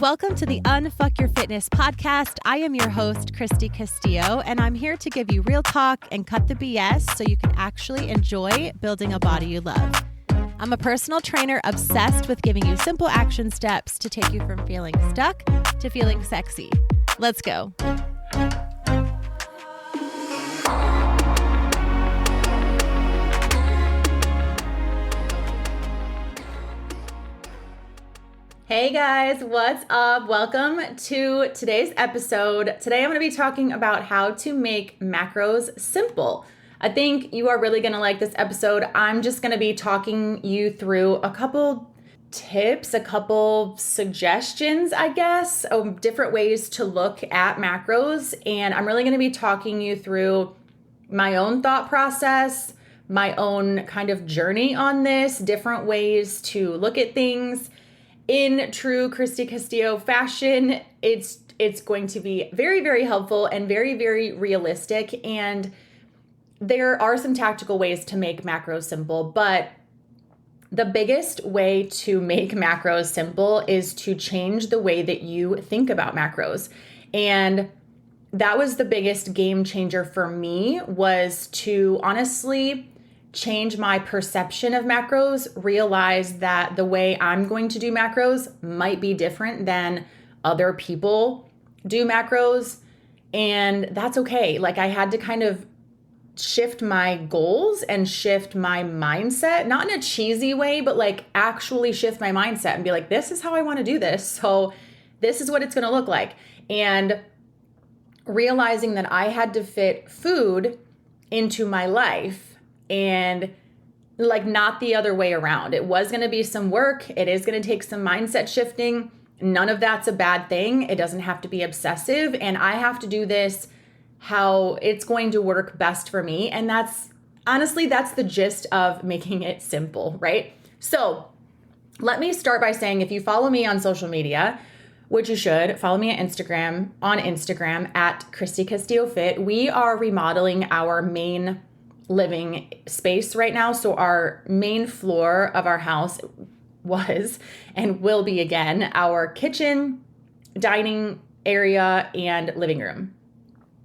Welcome to the Unfuck Your Fitness podcast. I am your host, Christy Castillo, and I'm here to give you real talk and cut the BS so you can actually enjoy building a body you love. I'm a personal trainer obsessed with giving you simple action steps to take you from feeling stuck to feeling sexy. Let's go. Hey guys, what's up? Welcome to today's episode. Today I'm going to be talking about how to make macros simple. I think you are really going to like this episode. I'm just going to be talking you through a couple tips, a couple suggestions, I guess, of different ways to look at macros. And I'm really going to be talking you through my own thought process, my own kind of journey on this, different ways to look at things. In true Christy Castillo fashion, it's going to be very, very helpful and very, very realistic. And there are some tactical ways to make macros simple, but the biggest way to make macros simple is to change the way that you think about macros. And that was the biggest game changer for me, was to honestly change my perception of macros, realize that the way I'm going to do macros might be different than other people do macros. And that's okay. Like, I had to kind of shift my goals and shift my mindset, not in a cheesy way, but like actually shift my mindset and be like, this is how I want to do this. So this is what it's going to look like. And realizing that I had to fit food into my life, and like not the other way around. It was going to be some work. It is going to take some mindset shifting. None of that's a bad thing. It doesn't have to be obsessive. And I have to do this how it's going to work best for me. And that's honestly, that's the gist of making it simple, right? So let me start by saying, if you follow me on social media, which you should, follow me on Instagram at Christy Castillo Fit. We are remodeling our main living space right now. So our main floor of our house was and will be again our kitchen, dining area, and living room.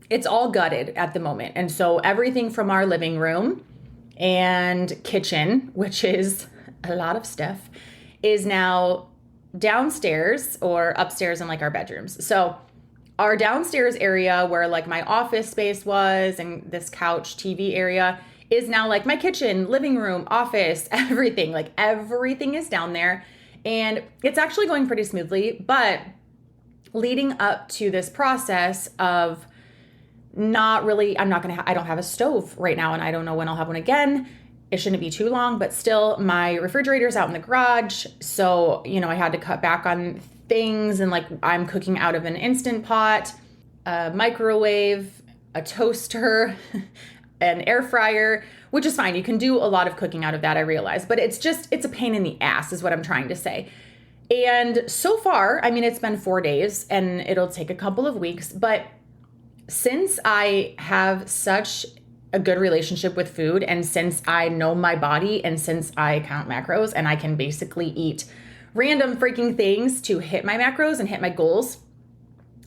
It's all gutted at the moment. And so everything from our living room and kitchen, which is a lot of stuff, is now downstairs or upstairs in like our bedrooms. So our downstairs area, where like my office space was and this couch TV area, is now like my kitchen, living room, office, everything. Like everything is down there. And it's actually going pretty smoothly. But leading up to this process of I don't have a stove right now, and I don't know when I'll have one again. It shouldn't be too long, but still my refrigerator's out in the garage. So, I had to cut back on things, and like I'm cooking out of an Instant Pot, a microwave, a toaster, an air fryer, which is fine. You can do a lot of cooking out of that, I realize, but it's a pain in the ass is what I'm trying to say. And so far, it's been 4 days and it'll take a couple of weeks, but since I have such a good relationship with food, and since I know my body, and since I count macros and I can basically eat random freaking things to hit my macros and hit my goals,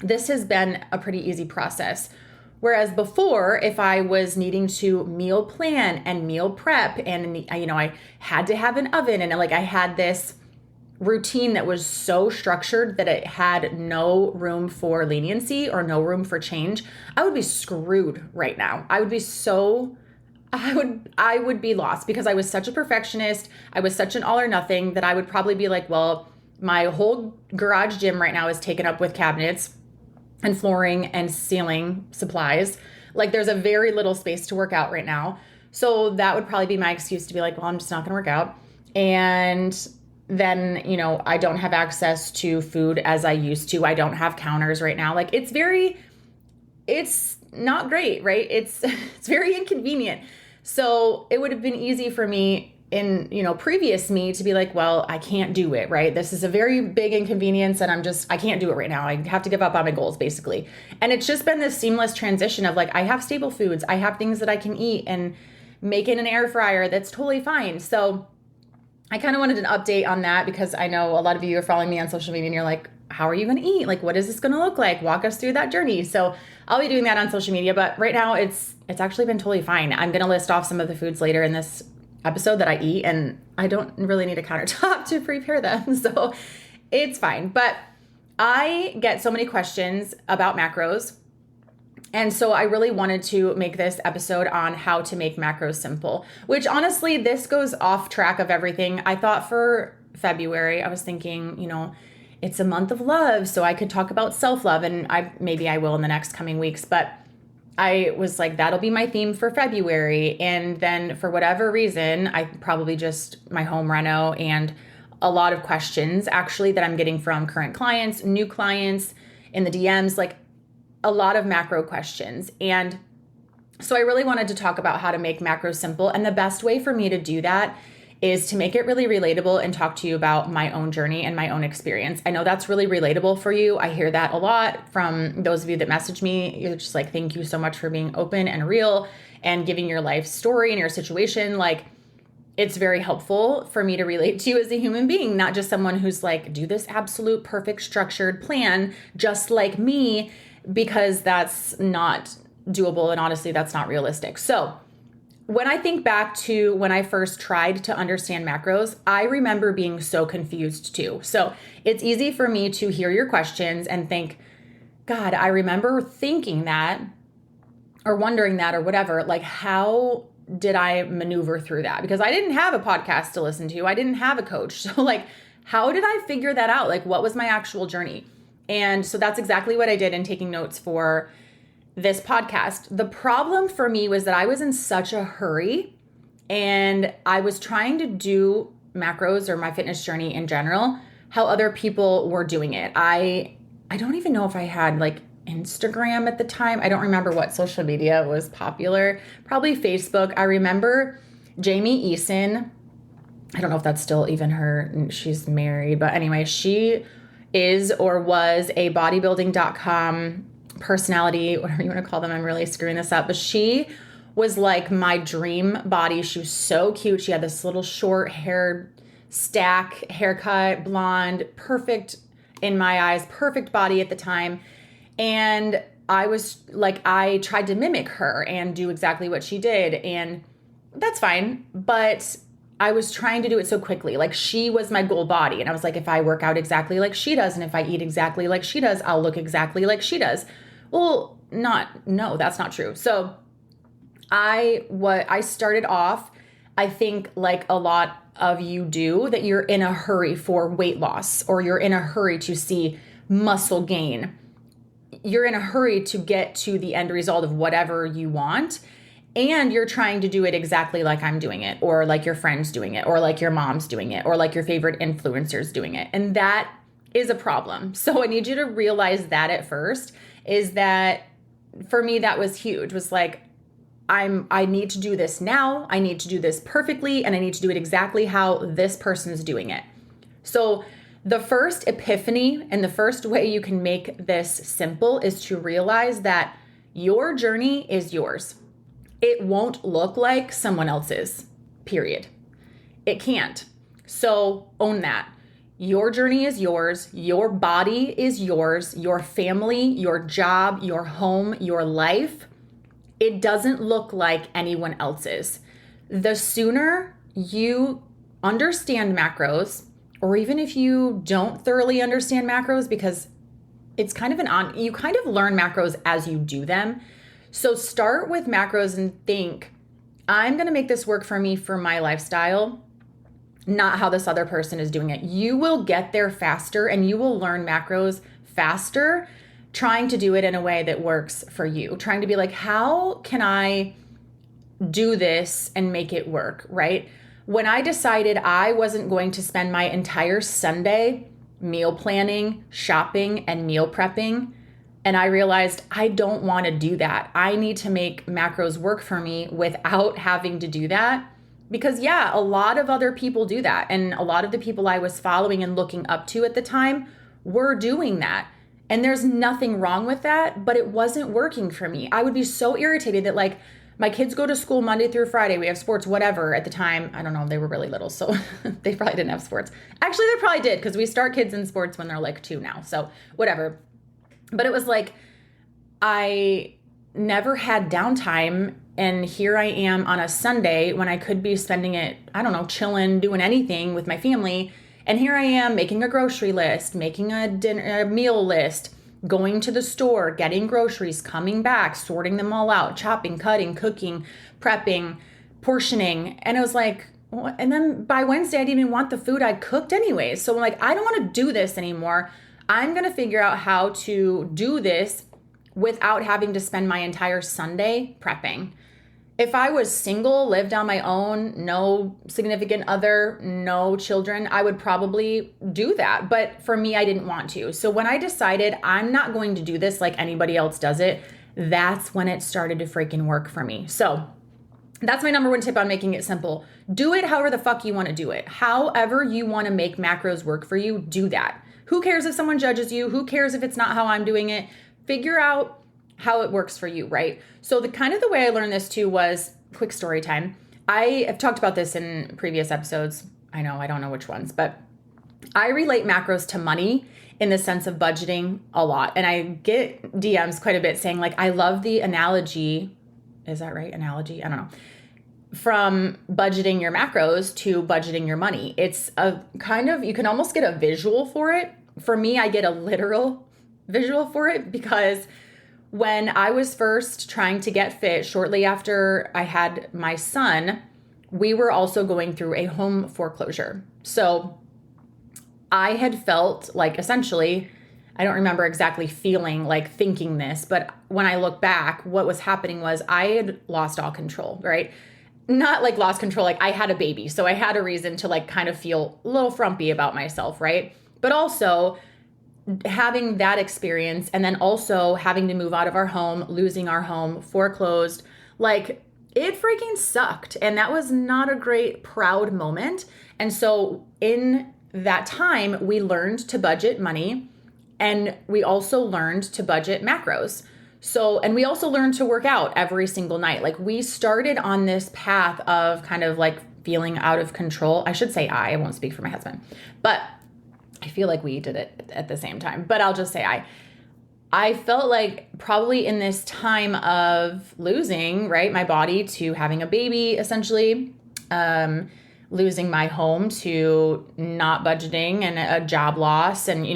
this has been a pretty easy process. Whereas before, if I was needing to meal plan and meal prep, and I had to have an oven, and like I had this routine that was so structured that it had no room for leniency or no room for change, I would be screwed right now. I would be lost, because I was such a perfectionist. I was such an all or nothing that I would probably be like, well, my whole garage gym right now is taken up with cabinets and flooring and ceiling supplies. Like there's a very little space to work out right now. So that would probably be my excuse to be like, well, I'm just not going to work out. And then, I don't have access to food as I used to. I don't have counters right now. Like it's not great, right? It's very inconvenient. So it would have been easy for me in, previous me to be like, well, I can't do it, right? This is a very big inconvenience and I can't do it right now. I have to give up on my goals, basically. And it's just been this seamless transition of like, I have stable foods. I have things that I can eat and make in an air fryer. That's totally fine. So I kind of wanted an update on that, because I know a lot of you are following me on social media and you're like, how are you going to eat? Like, what is this going to look like? Walk us through that journey. So I'll be doing that on social media, but right now it's actually been totally fine. I'm going to list off some of the foods later in this episode that I eat, and I don't really need a countertop to prepare them. So it's fine. But I get so many questions about macros. And so I really wanted to make this episode on how to make macros simple, which honestly, this goes off track of everything. I thought for February, I was thinking, it's a month of love, so I could talk about self-love, and maybe I will in the next coming weeks, but I was like, that'll be my theme for February. And then for whatever reason, I probably just my home reno and a lot of questions actually that I'm getting from current clients, new clients in the DMs, like a lot of macro questions. And so I really wanted to talk about how to make macros simple. And the best way for me to do that is to make it really relatable and talk to you about my own journey and my own experience. I know that's really relatable for you. I hear that a lot from those of you that message me. You're just like, thank you so much for being open and real and giving your life story and your situation. Like, it's very helpful for me to relate to you as a human being, not just someone who's like, do this absolute perfect structured plan just like me, because that's not doable. And honestly, that's not realistic. So when I think back to when I first tried to understand macros, I remember being so confused too. So it's easy for me to hear your questions and think, God, I remember thinking that or wondering that or whatever. Like, how did I maneuver through that? Because I didn't have a podcast to listen to. I didn't have a coach. So like, how did I figure that out? Like, what was my actual journey? And so that's exactly what I did in taking notes for this podcast. The problem for me was that I was in such a hurry and I was trying to do macros or my fitness journey in general, how other people were doing it. I don't even know if I had like Instagram at the time. I don't remember what social media was popular. Probably Facebook. I remember Jamie Eason. I don't know if that's still even her. She's married, but anyway, she is or was a bodybuilding.com personality, whatever you want to call them. I'm really screwing this up, but she was like my dream body. She was so cute. She had this little short hair stack, haircut, blonde, perfect in my eyes, perfect body at the time. And I was like, I tried to mimic her and do exactly what she did. And that's fine. But I was trying to do it so quickly. Like, she was my goal body. And I was like, if I work out exactly like she does, and if I eat exactly like she does, I'll look exactly like she does. Well, no, that's not true. So I started off, I think like a lot of you do, that you're in a hurry for weight loss, or you're in a hurry to see muscle gain. You're in a hurry to get to the end result of whatever you want. And you're trying to do it exactly like I'm doing it, or like your friend's doing it, or like your mom's doing it, or like your favorite influencer's doing it. And that is a problem. So I need you to realize that at first, is that for me, that was huge. Was like, I need to do this now. I need to do this perfectly, and I need to do it exactly how this person's doing it. So the first epiphany and the first way you can make this simple is to realize that your journey is yours. It won't look like someone else's, period. It can't. So own that. Your journey is yours. Your body is yours. Your family, your job, your home, your life. It doesn't look like anyone else's. The sooner you understand macros, or even if you don't thoroughly understand macros, because it's kind of you kind of learn macros as you do them. So start with macros and think, I'm going to make this work for me for my lifestyle, not how this other person is doing it. You will get there faster, and you will learn macros faster trying to do it in a way that works for you. Trying to be like, how can I do this and make it work, right? When I decided I wasn't going to spend my entire Sunday meal planning, shopping, and meal prepping, and I realized I don't want to do that. I need to make macros work for me without having to do that. Because yeah, a lot of other people do that. And a lot of the people I was following and looking up to at the time were doing that. And there's nothing wrong with that, but it wasn't working for me. I would be so irritated that like My kids go to school Monday through Friday. We have sports, whatever. At the time, I don't know, they were really little, so they probably didn't have sports. Actually, they probably did, because we start kids in sports when they're like 2 now, so whatever. But it was like, I never had downtime, and here I am on a Sunday when I could be spending it, I don't know, chilling, doing anything with my family, and here I am making a grocery list, making a meal list, going to the store, getting groceries, coming back, sorting them all out, chopping, cutting, cooking, prepping, portioning. And it was like, and then by Wednesday, I didn't even want the food I cooked anyway. So I'm like, I don't want to do this anymore. I'm going to figure out how to do this without having to spend my entire Sunday prepping. If I was single, lived on my own, no significant other, no children, I would probably do that. But for me, I didn't want to. So when I decided I'm not going to do this like anybody else does it, that's when it started to freaking work for me. So that's my number one tip on making it simple. Do it however the fuck you want to do it. However you want to make macros work for you, do that. Who cares if someone judges you? Who cares if it's not how I'm doing it? Figure out how it works for you, right? So the way I learned this too was, quick story time. I have talked about this in previous episodes. I don't know which ones, but I relate macros to money in the sense of budgeting a lot. And I get DMs quite a bit saying like, I love the analogy. Is that right? Analogy? I don't know. From budgeting your macros to budgeting your money. It's a kind of, you can almost get a visual for it. For me, I get a literal visual for it because when I was first trying to get fit, shortly after I had my son, we were also going through a home foreclosure. So I had felt like essentially, I don't remember exactly feeling like thinking this, but when I look back, what was happening was I had lost all control, right? Not like lost control, like I had a baby. So I had a reason to like kind of feel a little frumpy about myself, right? But also having that experience and then also having to move out of our home, losing our home, foreclosed, like it freaking sucked. And that was not a great, proud moment. And so in that time, we learned to budget money and we also learned to budget macros. So, and we also learned to work out every single night. Like we started on this path of kind of like feeling out of control. I should say I won't speak for my husband, but I feel like we did it at the same time, but I'll just say I felt like probably in this time of losing, right, my body to having a baby, essentially, losing my home to not budgeting and a job loss and,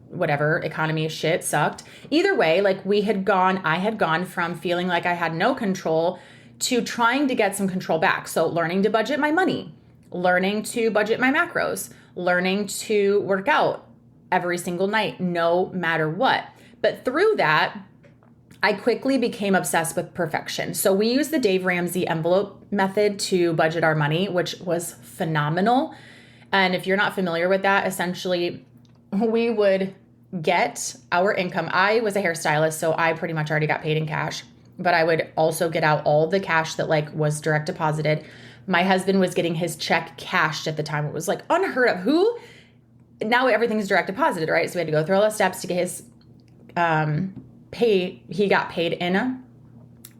whatever, economy shit sucked. Either way, like I had gone from feeling like I had no control to trying to get some control back. So learning to budget my money, learning to budget my macros, learning to work out every single night, no matter what. But through that, I quickly became obsessed with perfection. So we used the Dave Ramsey envelope method to budget our money, which was phenomenal. And if you're not familiar with that, essentially we would get our income. I was a hairstylist, so I pretty much already got paid in cash, but I would also get out all the cash that like was direct deposited. My husband was getting his check cashed at the time. It was like unheard of. Now everything's direct deposited, right? So we had to go through all the steps to get his pay. He got paid in a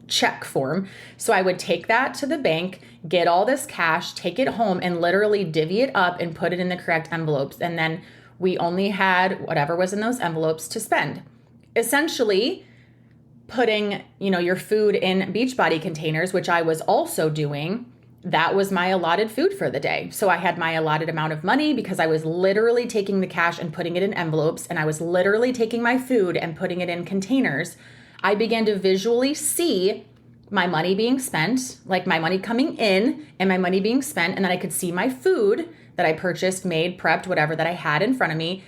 check form. So I would take that to the bank, get all this cash, take it home and literally divvy it up and put it in the correct envelopes. And then we only had whatever was in those envelopes to spend. Essentially, putting, your food in Beachbody containers, which I was also doing, that was my allotted food for the day. So I had my allotted amount of money because I was literally taking the cash and putting it in envelopes, and I was literally taking my food and putting it in containers. I began to visually see my money being spent, like my money coming in and my money being spent, and then I could see my food that I purchased, made, prepped, whatever that I had in front of me,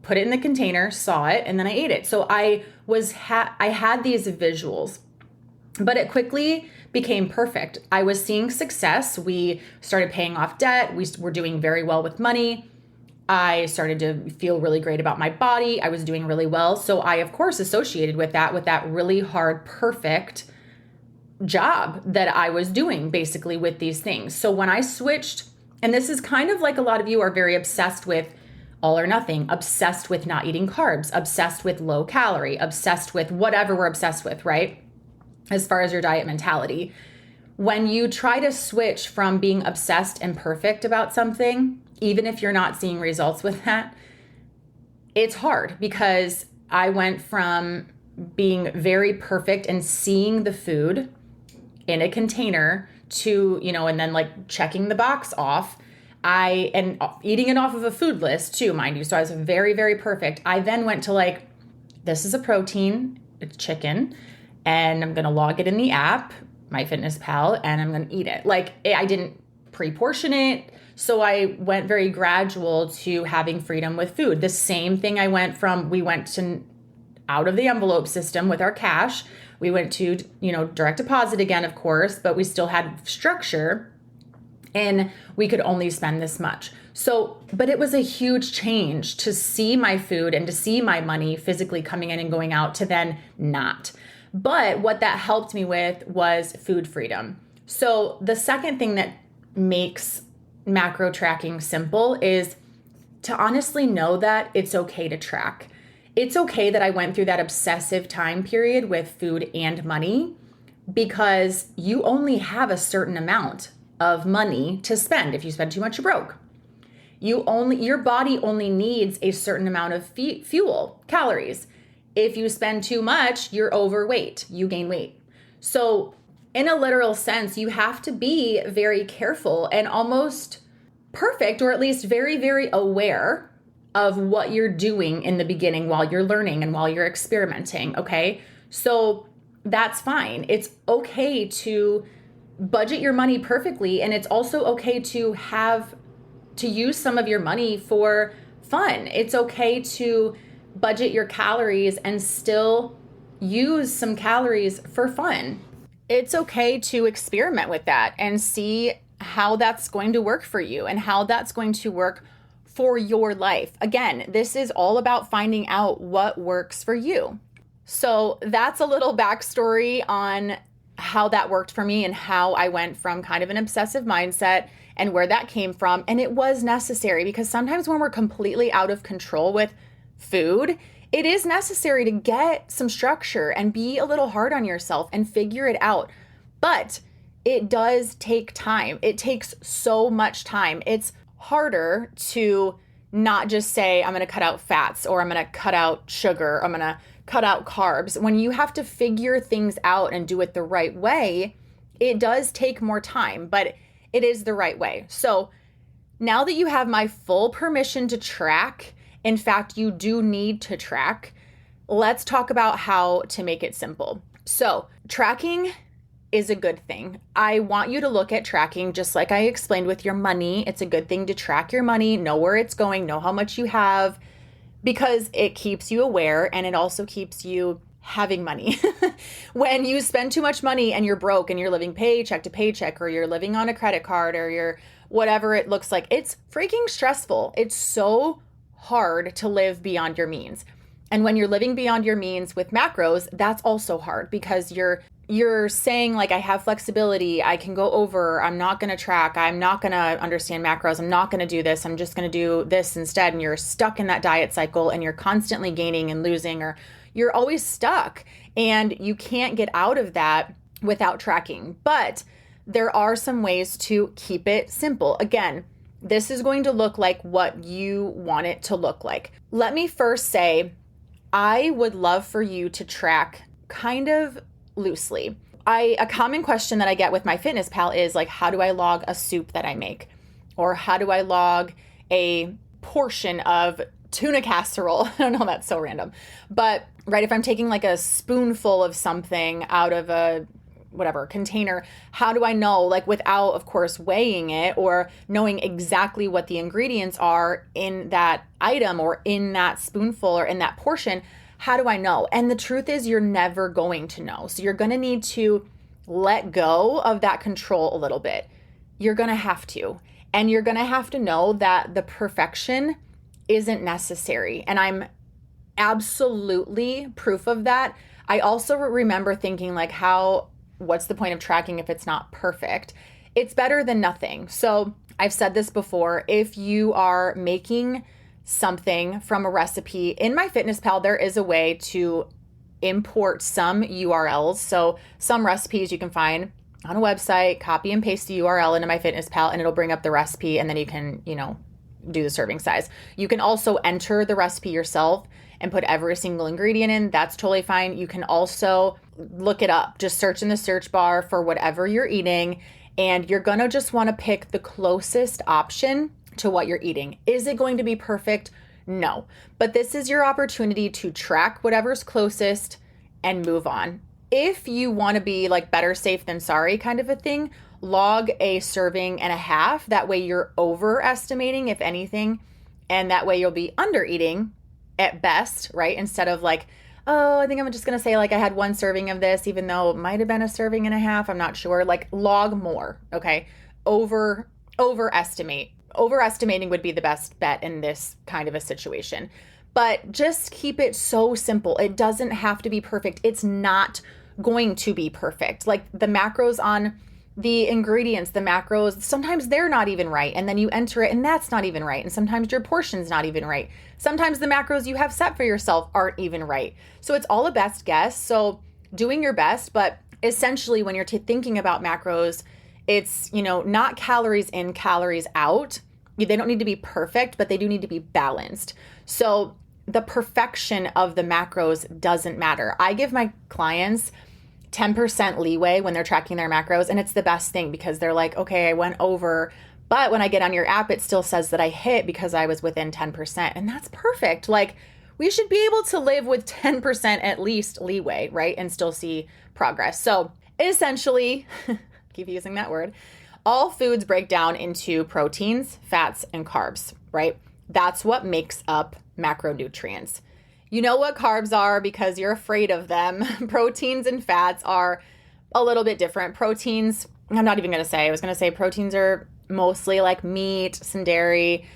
put it in the container, saw it, and then I ate it. So I had these visuals, but it quickly became perfect. I was seeing success. We started paying off debt. We were doing very well with money. I started to feel really great about my body. I was doing really well. So I, of course, associated with that really hard, perfect job that I was doing basically with these things. So when I switched, and this is kind of like a lot of you are very obsessed with all or nothing, obsessed with not eating carbs, obsessed with low calorie, obsessed with whatever we're obsessed with, right? As far as your diet mentality. when you try to switch from being obsessed and perfect about something, even if you're not seeing results with that, it's hard, because I went from being very perfect and seeing the food in a container to, and then like checking the box off. And eating it off of a food list too, mind you. So I was very, very perfect. I then went to like, this is a protein, it's chicken, and I'm going to log it in the app, MyFitnessPal, and I'm going to eat it. Like, I didn't pre-portion it. So I went very gradual to having freedom with food. The same thing we went to out of the envelope system with our cash. We went to, direct deposit again, of course, but we still had structure and we could only spend this much. So, but it was a huge change to see my food and to see my money physically coming in and going out to then not. But what that helped me with was food freedom. So the second thing that makes macro tracking simple is to honestly know that it's okay to track. It's okay that I went through that obsessive time period with food and money, because you only have a certain amount of money to spend. If you spend too much, you're broke. Your body only needs a certain amount of fuel, calories. If you spend too much, you're overweight, you gain weight. So in a literal sense, you have to be very careful and almost perfect, or at least very, very aware of what you're doing in the beginning while you're learning and while you're experimenting, okay? So that's fine. It's okay to budget your money perfectly, and it's also okay to use some of your money for fun. It's okay to budget your calories and still use some calories for fun. It's okay to experiment with that and see how that's going to work for you and how that's going to work for your life. Again, this is all about finding out what works for you. So that's a little backstory on how that worked for me and how I went from kind of an obsessive mindset and where that came from. And it was necessary, because sometimes when we're completely out of control with food, it is necessary to get some structure and be a little hard on yourself and figure it out. But it does take time. It takes so much time. It's harder to not just say, I'm going to cut out fats, or I'm going to cut out sugar, or I'm going to cut out carbs. When you have to figure things out and do it the right way, it does take more time, but it is the right way. So now that you have my full permission to track, in fact, you do need to track, let's talk about how to make it simple. So tracking is a good thing. I want you to look at tracking just like I explained with your money. It's a good thing to track your money, know where it's going, know how much you have, because it keeps you aware and it also keeps you having money. When you spend too much money and you're broke and you're living paycheck to paycheck, or you're living on a credit card, or you're whatever it looks like, it's freaking stressful. It's so hard to live beyond your means. And when you're living beyond your means with macros, that's also hard, because you're saying like, I have flexibility, I can go over, I'm not going to track, I'm not going to understand macros, I'm not going to do this, I'm just going to do this instead. And you're stuck in that diet cycle and you're constantly gaining and losing, or you're always stuck and you can't get out of that without tracking. But there are some ways to keep it simple. Again, this is going to look like what you want it to look like. Let me first say, I would love for you to track kind of loosely. A common question that I get with MyFitnessPal is like, how do I log a soup that I make? Or how do I log a portion of tuna casserole? I don't know, that's so random. But right, if I'm taking like a spoonful of something out of a whatever container, how do I know, like without of course weighing it or knowing exactly what the ingredients are in that item or in that spoonful or in that portion? How do I know? And the truth is, you're never going to know. So you're going to need to let go of that control a little bit. You're going to have to. And you're going to have to know that the perfection isn't necessary. And I'm absolutely proof of that. I also remember thinking like, what's the point of tracking if it's not perfect? It's better than nothing. So I've said this before, if you are making something from a recipe in MyFitnessPal, there is a way to import some URLs. So some recipes you can find on a website, copy and paste the URL into MyFitnessPal, and it'll bring up the recipe, and then you can, do the serving size. You can also enter the recipe yourself and put every single ingredient in. That's totally fine. You can also look it up. Just search in the search bar for whatever you're eating, and you're going to just want to pick the closest option to what you're eating. Is it going to be perfect? No. But this is your opportunity to track whatever's closest and move on. If you want to be like better safe than sorry kind of a thing, log a serving and a half. That way you're overestimating, if anything, and that way you'll be under eating at best, right? Instead of like, oh, I think I'm just going to say like I had one serving of this, even though it might have been a serving and a half. I'm not sure. Like log more, okay? Overestimate. Overestimating would be the best bet in this kind of a situation. But just keep it so simple. It doesn't have to be perfect. It's not going to be perfect. Like the macros on the ingredients, the macros, sometimes they're not even right. And then you enter it and that's not even right. And sometimes your portion's not even right. Sometimes the macros you have set for yourself aren't even right. So it's all a best guess. So doing your best, but essentially when you're thinking about macros, it's, not calories in, calories out. They don't need to be perfect, but they do need to be balanced. So the perfection of the macros doesn't matter. I give my clients 10% leeway when they're tracking their macros, and it's the best thing because they're like, okay, I went over, but when I get on your app, it still says that I hit because I was within 10%, and that's perfect. Like we should be able to live with 10% at least leeway, right? And still see progress. So essentially, keep using that word, all foods break down into proteins, fats, and carbs, right? That's what makes up macronutrients. You know what carbs are because you're afraid of them. Proteins and fats are a little bit different. Proteins, I'm not even going to say. I was going to say proteins are mostly like meat, some dairy,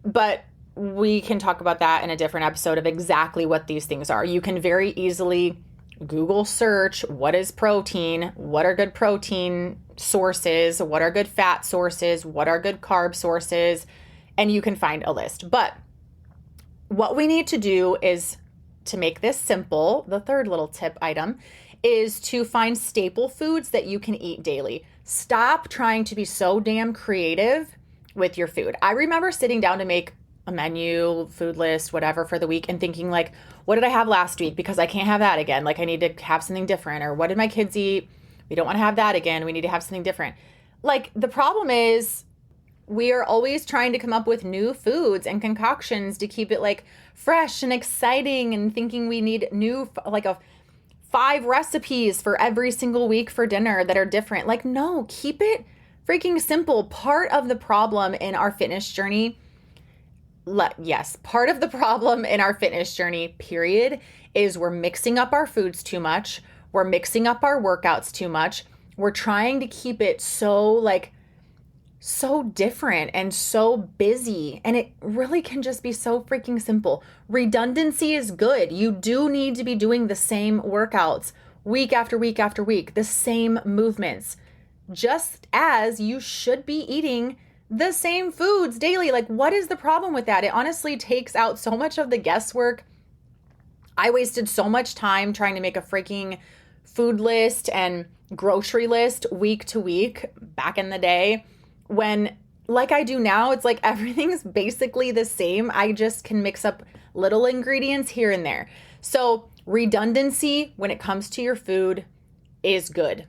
but we can talk about that in a different episode of exactly what these things are. You can very easily Google search what is protein, what are good protein sources, what are good fat sources, what are good carb sources, and you can find a list. But what we need to do is to make this simple. The third little tip item is to find staple foods that you can eat daily. Stop trying to be so damn creative with your food. I remember sitting down to make a menu, food list, whatever for the week and thinking like, what did I have last week? Because I can't have that again. Like I need to have something different. Or what did my kids eat? We don't want to have that again. We need to have something different. Like the problem is we are always trying to come up with new foods and concoctions to keep it like fresh and exciting and thinking we need new, like 5 recipes for every single week for dinner that are different. Like, no, keep it freaking simple. Part of the problem in our fitness journey, part of the problem in our fitness journey, period, is we're mixing up our foods too much. We're mixing up our workouts too much. We're trying to keep it so different and so busy. And it really can just be so freaking simple. Redundancy is good. You do need to be doing the same workouts week after week after week, the same movements, just as you should be eating the same foods daily. Like, what is the problem with that? It honestly takes out so much of the guesswork. I wasted so much time trying to make a freaking food list and grocery list week to week back in the day when, like I do now, it's like everything's basically the same. I just can mix up little ingredients here and there. So redundancy when it comes to your food is good.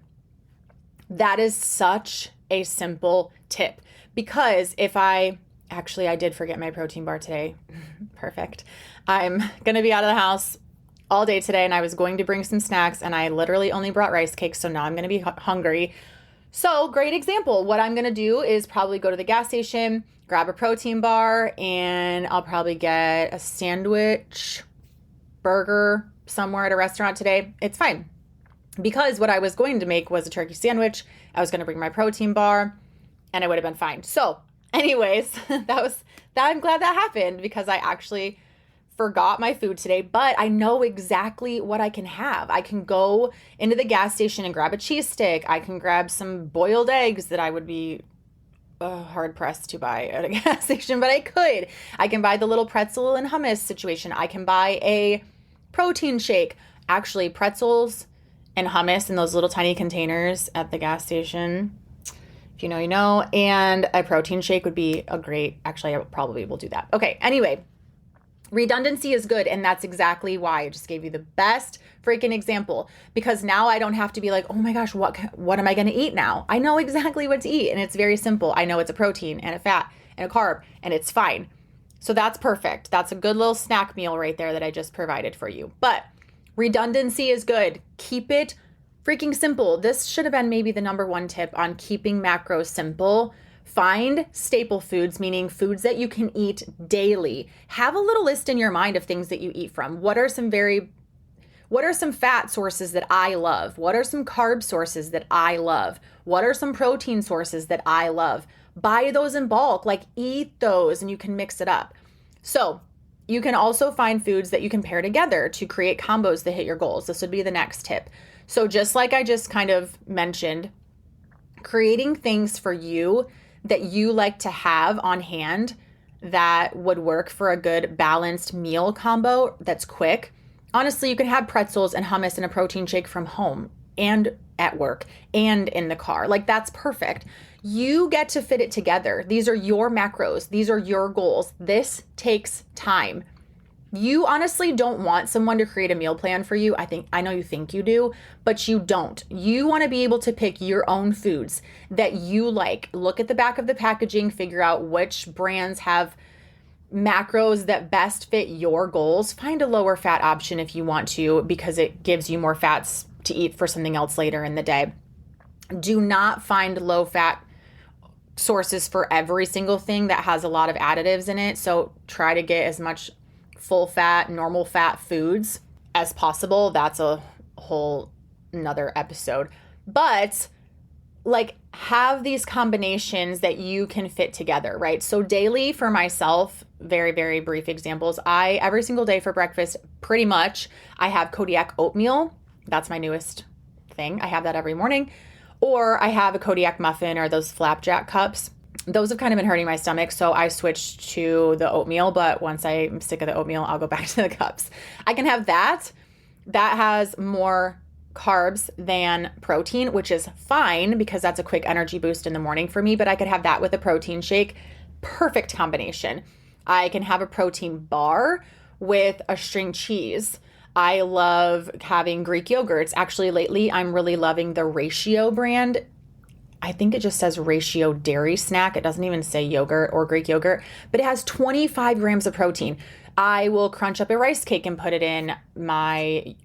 That is such a simple tip because I did forget my protein bar today. Perfect. I'm going to be out of the house all day today and I was going to bring some snacks and I literally only brought rice cakes. So now I'm going to be hungry. So great example. What I'm going to do is probably go to the gas station, grab a protein bar, and I'll probably get a sandwich, burger somewhere at a restaurant today. It's fine. Because what I was going to make was a turkey sandwich. I was going to bring my protein bar and it would have been fine. So anyways, I'm glad that happened because I actually forgot my food today, but I know exactly what I can have. I can go into the gas station and grab a cheese stick. I can grab some boiled eggs that I would be hard pressed to buy at a gas station, but I could. I can buy the little pretzel and hummus situation. I can buy a protein shake. Actually, pretzels and hummus in those little tiny containers at the gas station. If you know, you know. And a protein shake would be a great, actually, I probably will do that. Okay, anyway, redundancy is good, and that's exactly why I just gave you the best freaking example, because now I don't have to be like, oh my gosh, what am I going to eat now? I know exactly what to eat, and it's very simple. I know it's a protein and a fat and a carb, and it's fine. So that's perfect. That's a good little snack meal right there that I just provided for you. But redundancy is good. Keep it freaking simple. This should have been maybe the number one tip on keeping macros simple. Find staple foods, meaning foods that you can eat daily. Have a little list in your mind of things that you eat from. What are some fat sources that I love? What are some carb sources that I love? What are some protein sources that I love? Buy those in bulk, like eat those, and you can mix it up. So you can also find foods that you can pair together to create combos that hit your goals. This would be the next tip. So just like I just kind of mentioned, creating things for you that you like to have on hand that would work for a good balanced meal combo that's quick. Honestly, you can have pretzels and hummus and a protein shake from home and at work and in the car. Like, that's perfect. You get to fit it together. These are your macros. These are your goals. This takes time. You honestly don't want someone to create a meal plan for you. I know you think you do, but you don't. You want to be able to pick your own foods that you like. Look at the back of the packaging, figure out which brands have macros that best fit your goals. Find a lower fat option if you want to, because it gives you more fats to eat for something else later in the day. Do not find low fat sources for every single thing that has a lot of additives in it. So try to get as much full fat, normal fat foods as possible. That's a whole another episode. But like, have these combinations that you can fit together, right? So daily for myself, very, very brief examples. Every single day for breakfast, pretty much, I have Kodiak oatmeal. That's my newest thing. I have that every morning. Or I have a Kodiak muffin or those flapjack cups. Those have kind of been hurting my stomach, so I switched to the oatmeal, but once I'm sick of the oatmeal, I'll go back to the cups. I can have that. That has more carbs than protein, which is fine because that's a quick energy boost in the morning for me, but I could have that with a protein shake. Perfect combination. I can have a protein bar with a string cheese. I love having Greek yogurts. Actually, lately, I'm really loving the Ratio brand. I think it just says Ratio dairy snack. It doesn't even say yogurt or Greek yogurt, but it has 25 grams of protein. I will crunch up a rice cake and put it in with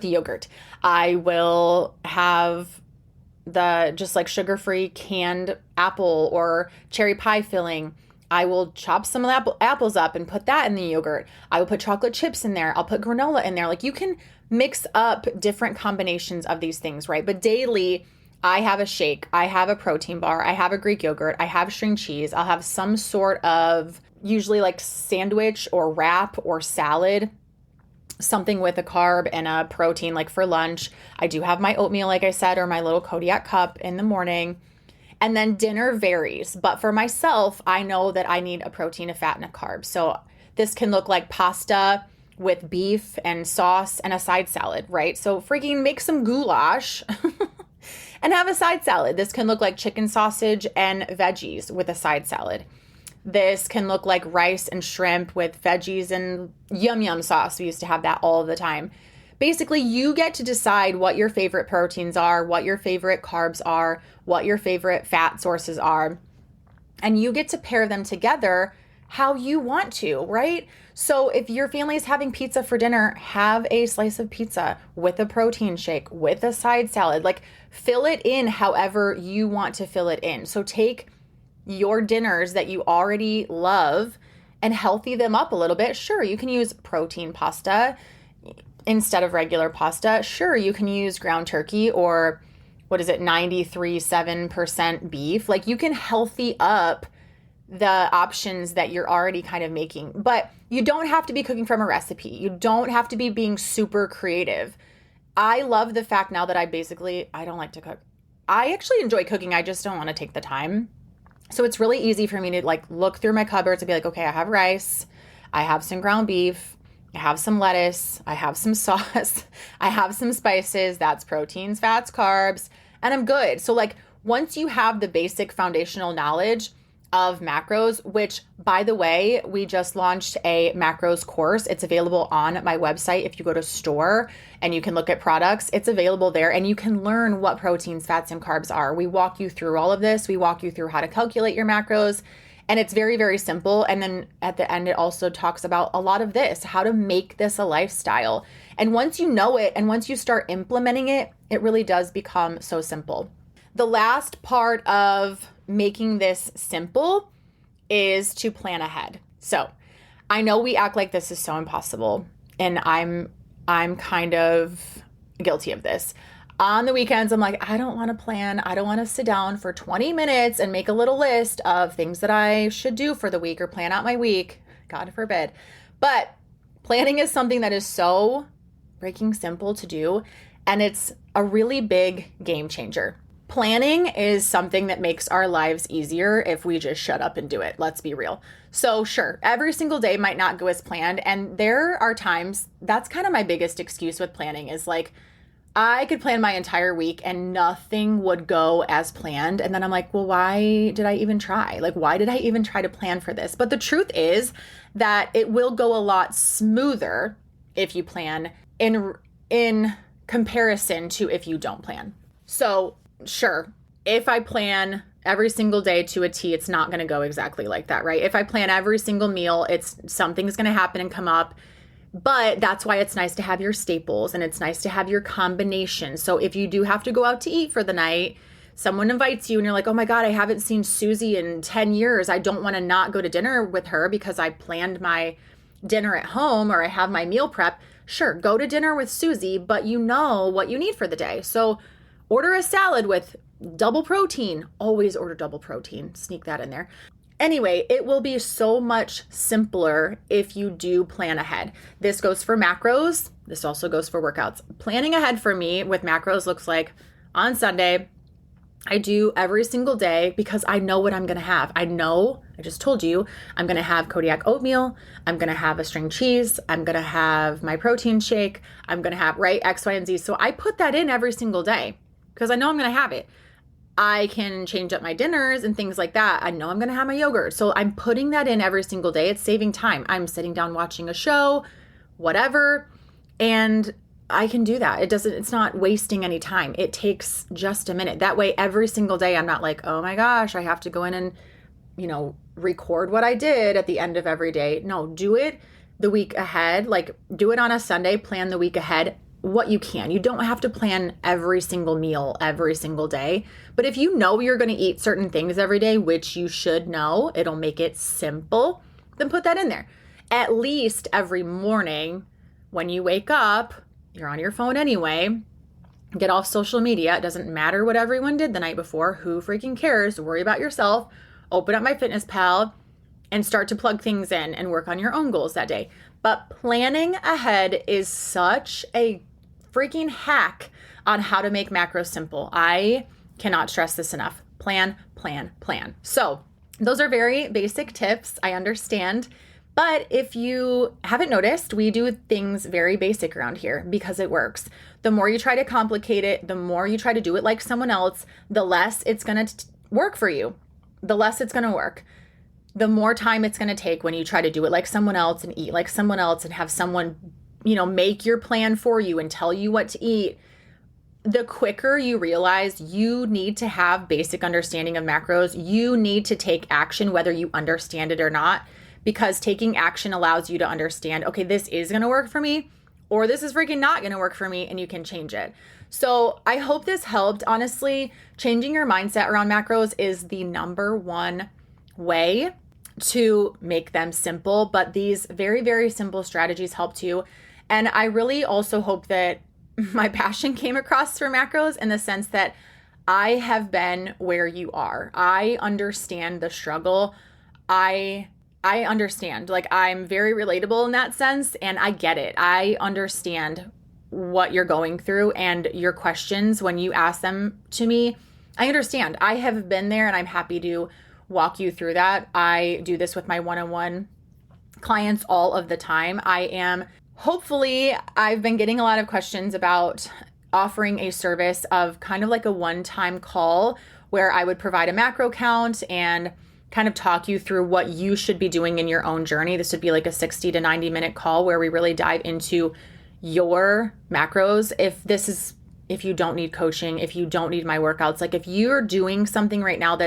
the yogurt. I will have the just like sugar-free canned apple or cherry pie filling. I will chop some of the apples up and put that in the yogurt. I will put chocolate chips in there. I'll put granola in there. Like, you can mix up different combinations of these things, right? But daily, I have a shake. I have a protein bar. I have a Greek yogurt. I have string cheese. I'll have some sort of usually like sandwich or wrap or salad, something with a carb and a protein, like for lunch. I do have my oatmeal, like I said, or my little Kodiak cup in the morning. And then dinner varies. But for myself, I know that I need a protein, a fat, and a carb. So this can look like pasta with beef and sauce and a side salad, right? So freaking make some goulash and have a side salad. This can look like chicken sausage and veggies with a side salad. This can look like rice and shrimp with veggies and yum yum sauce. We used to have that all the time. Basically, you get to decide what your favorite proteins are, what your favorite carbs are, what your favorite fat sources are, and you get to pair them together how you want to, right? So if your family is having pizza for dinner, have a slice of pizza with a protein shake, with a side salad. Like, fill it in however you want to fill it in. So take your dinners that you already love and healthy them up a little bit. Sure, you can use protein pasta instead of regular pasta. Sure, you can use ground turkey or 93.7% beef. Like, you can healthy up the options that you're already kind of making, but you don't have to be cooking from a recipe. You don't have to be being super creative. I love the fact now that I don't like to cook. I actually enjoy cooking. I just don't want to take the time. So it's really easy for me to like look through my cupboards and be like, okay, I have rice, I have some ground beef, I have some lettuce, I have some sauce, I have some spices, that's proteins, fats, carbs, and I'm good. So like once you have the basic foundational knowledge of macros, which by the way, we just launched a macros course. It's available on my website. If you go to store and you can look at products, it's available there and you can learn what proteins, fats, and carbs are. We walk you through all of this. We walk you through how to calculate your macros. And it's very, very simple. And then at the end, it also talks about a lot of this, how to make this a lifestyle. And once you know it and once you start implementing it, it really does become so simple. The last part of making this simple is to plan ahead. So I know we act like this is so impossible, and I'm kind of guilty of this. On the weekends, I'm like, I don't want to plan. I don't want to sit down for 20 minutes and make a little list of things that I should do for the week or plan out my week. God forbid. But planning is something that is so freaking simple to do, and it's a really big game changer. Planning is something that makes our lives easier if we just shut up and do it. Let's be real. So sure, every single day might not go as planned. And there are times, that's kind of my biggest excuse with planning is like, I could plan my entire week and nothing would go as planned. And then I'm like, well, why did I even try? Like, why did I even try to plan for this? But the truth is that it will go a lot smoother if you plan in comparison to if you don't plan. So sure, if I plan every single day to a T, it's not going to go exactly like that, right? If I plan every single meal, something's going to happen and come up. But that's why it's nice to have your staples and it's nice to have your combination. So if you do have to go out to eat for the night, someone invites you and you're like, oh my God, I haven't seen Susie in 10 years. I don't want to not go to dinner with her because I planned my dinner at home or I have my meal prep. Sure, go to dinner with Susie, but you know what you need for the day. So order a salad with double protein. Always order double protein. Sneak that in there. Anyway, it will be so much simpler if you do plan ahead. This goes for macros. This also goes for workouts. Planning ahead for me with macros looks like on Sunday, I do every single day because I know what I'm going to have. I just told you, I'm going to have Kodiak oatmeal. I'm going to have a string cheese. I'm going to have my protein shake. I'm going to have, right, X, Y, and Z. So I put that in every single day because I know I'm going to have it. I can change up my dinners and things like that. I know I'm going to have my yogurt. So I'm putting that in every single day. It's saving time. I'm sitting down watching a show, whatever, and I can do that. It's not wasting any time. It takes just a minute. That way, every single day, I'm not like, oh my gosh, I have to go in and, record what I did at the end of every day. No, do it the week ahead. Like do it on a Sunday, plan the week ahead. What you can. You don't have to plan every single meal every single day. But if you know you're going to eat certain things every day, which you should know, it'll make it simple, then put that in there. At least every morning when you wake up, you're on your phone anyway, get off social media. It doesn't matter what everyone did the night before. Who freaking cares? Worry about yourself. Open up MyFitnessPal and start to plug things in and work on your own goals that day. But planning ahead is such a freaking hack on how to make macros simple. I cannot stress this enough. Plan, plan, plan. So those are very basic tips. I understand. But if you haven't noticed, we do things very basic around here because it works. The more you try to complicate it, the more you try to do it like someone else, the less it's going to work for you. The less it's going to work. The more time it's going to take when you try to do it like someone else and eat like someone else and have someone make your plan for you and tell you what to eat, the quicker you realize you need to have basic understanding of macros. You need to take action whether you understand it or not, because taking action allows you to understand, okay, this is going to work for me or this is freaking not going to work for me, and you can change it. So I hope this helped. Honestly, changing your mindset around macros is the number one way to make them simple, but these very, very simple strategies help too. And I really also hope that my passion came across for macros in the sense that I have been where you are. I understand the struggle. I understand. Like, I'm very relatable in that sense, and I get it. I understand what you're going through and your questions when you ask them to me. I understand. I have been there, and I'm happy to walk you through that. I do this with my one-on-one clients all of the time. I am hopefully I've been getting a lot of questions about offering a service of kind of like a one-time call where I would provide a macro count and kind of talk you through what you should be doing in your own journey. This would be like a 60 to 90 minute call where we really dive into your macros. If you don't need coaching, if you don't need my workouts, like if you're doing something right now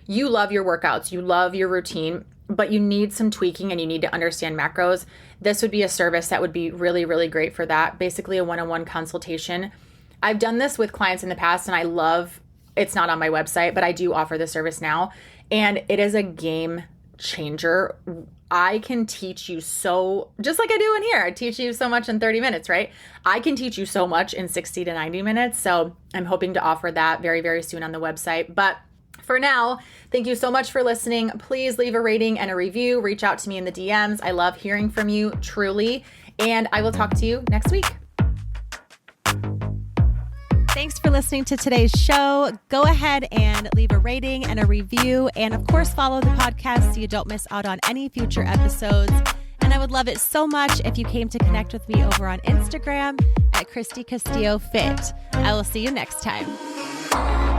you love your workouts, you love your routine, but you need some tweaking and you need to understand macros, this would be a service that would be really, really great for that. Basically a one-on-one consultation. I've done this with clients in the past and I love, it's not on my website, but I do offer the service now. And it is a game changer. I can teach you just like I do in here. I teach you so much in 30 minutes, right? I can teach you so much in 60 to 90 minutes. So I'm hoping to offer that very, very soon on the website. But for now, thank you so much for listening. Please leave a rating and a review. Reach out to me in the DMs. I love hearing from you, truly. And I will talk to you next week. Thanks for listening to today's show. Go ahead and leave a rating and a review. And of course, follow the podcast so you don't miss out on any future episodes. And I would love it so much if you came to connect with me over on Instagram at Christy Castillo Fit. I will see you next time.